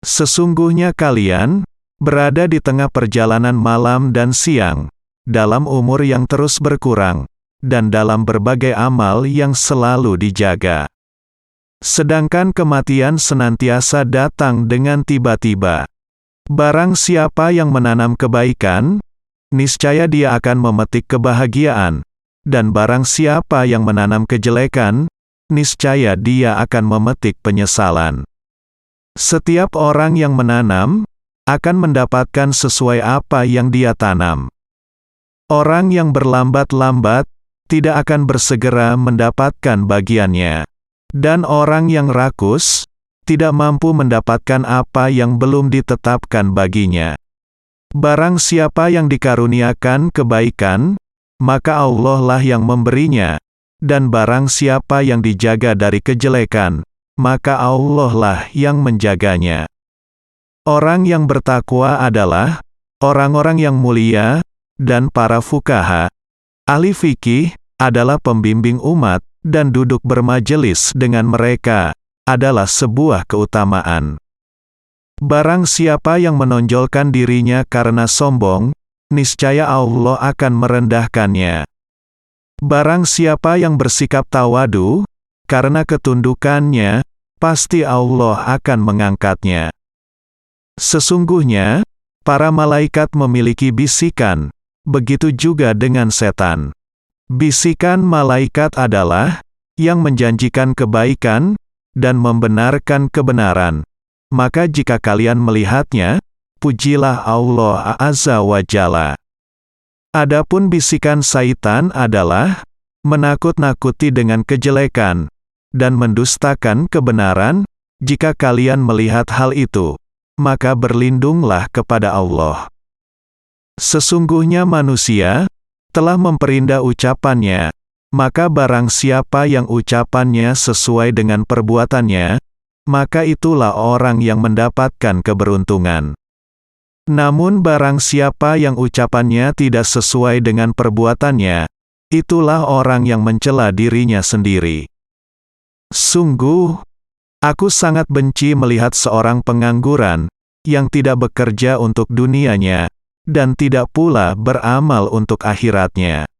Sesungguhnya kalian berada di tengah perjalanan malam dan siang, dalam umur yang terus berkurang, dan dalam berbagai amal yang selalu dijaga. Sedangkan kematian senantiasa datang dengan tiba-tiba. Barang siapa yang menanam kebaikan, niscaya dia akan memetik kebahagiaan, dan barang siapa yang menanam kejelekan, niscaya dia akan memetik penyesalan. Setiap orang yang menanam, akan mendapatkan sesuai apa yang dia tanam. Orang yang berlambat-lambat, tidak akan bersegera mendapatkan bagiannya. Dan orang yang rakus, tidak mampu mendapatkan apa yang belum ditetapkan baginya. Barang siapa yang dikaruniakan kebaikan, maka Allah lah yang memberinya, dan barang siapa yang dijaga dari kejelekan, maka Allah lah yang menjaganya. Orang yang bertakwa adalah orang-orang yang mulia, dan para fukaha, ahli fikih, adalah pembimbing umat, dan duduk bermajelis dengan mereka, adalah sebuah keutamaan. Barang siapa yang menonjolkan dirinya karena sombong, niscaya Allah akan merendahkannya. Barang siapa yang bersikap tawadu, karena ketundukannya, pasti Allah akan mengangkatnya. Sesungguhnya, para malaikat memiliki bisikan, begitu juga dengan setan. Bisikan malaikat adalah yang menjanjikan kebaikan dan membenarkan kebenaran. Maka jika kalian melihatnya, pujilah Allah Azza wa Jalla. Adapun bisikan syaitan adalah menakut-nakuti dengan kejelekan dan mendustakan kebenaran. Jika kalian melihat hal itu, maka berlindunglah kepada Allah. Sesungguhnya manusia telah memperindah ucapannya, maka barang siapa yang ucapannya sesuai dengan perbuatannya, maka itulah orang yang mendapatkan keberuntungan. Namun barang siapa yang ucapannya tidak sesuai dengan perbuatannya, itulah orang yang mencela dirinya sendiri. Sungguh, aku sangat benci melihat seorang pengangguran, yang tidak bekerja untuk dunianya, dan tidak pula beramal untuk akhiratnya.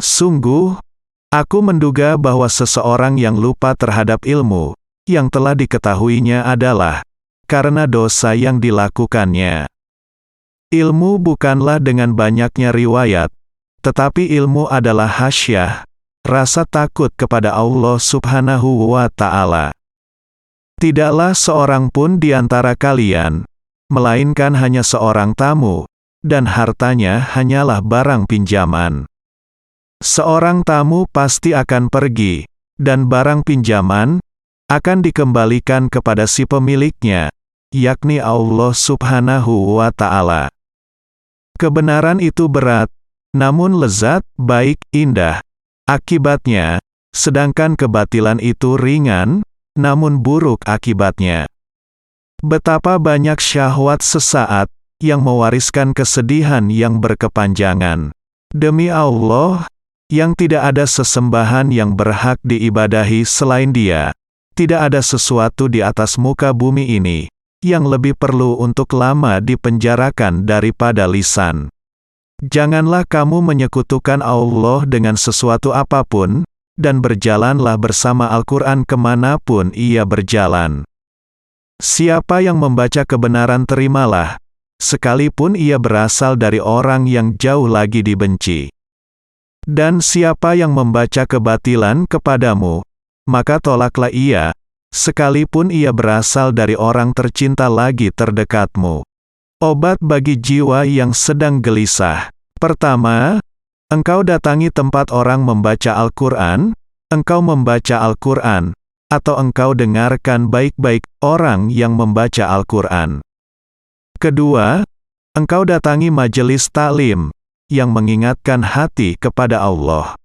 Sungguh, aku menduga bahwa seseorang yang lupa terhadap ilmu, yang telah diketahuinya adalah karena dosa yang dilakukannya. Ilmu bukanlah dengan banyaknya riwayat, tetapi ilmu adalah khasyah, rasa takut kepada Allah Subhanahu wa Ta'ala. Tidaklah seorang pun di antara kalian, melainkan hanya seorang tamu, dan hartanya hanyalah barang pinjaman. Seorang tamu pasti akan pergi, dan barang pinjaman akan dikembalikan kepada si pemiliknya, yakni Allah Subhanahu wa Ta'ala. Kebenaran itu berat, namun lezat, baik, indah akibatnya, sedangkan kebatilan itu ringan, namun buruk akibatnya. Betapa banyak syahwat sesaat yang mewariskan kesedihan yang berkepanjangan. Demi Allah, yang tidak ada sesembahan yang berhak diibadahi selain Dia, tidak ada sesuatu di atas muka bumi ini yang lebih perlu untuk lama dipenjarakan daripada lisan. Janganlah kamu menyekutukan Allah dengan sesuatu apapun, dan berjalanlah bersama Al-Quran kemanapun ia berjalan. Siapa yang membaca kebenaran terimalah, sekalipun ia berasal dari orang yang jauh lagi dibenci. Dan siapa yang membaca kebatilan kepadamu, maka tolaklah ia, sekalipun ia berasal dari orang tercinta lagi terdekatmu. Obat bagi jiwa yang sedang gelisah. Pertama, engkau datangi tempat orang membaca Al-Quran, engkau membaca Al-Quran, atau engkau dengarkan baik-baik orang yang membaca Al-Quran. Kedua, engkau datangi majelis taklim, yang mengingatkan hati kepada Allah.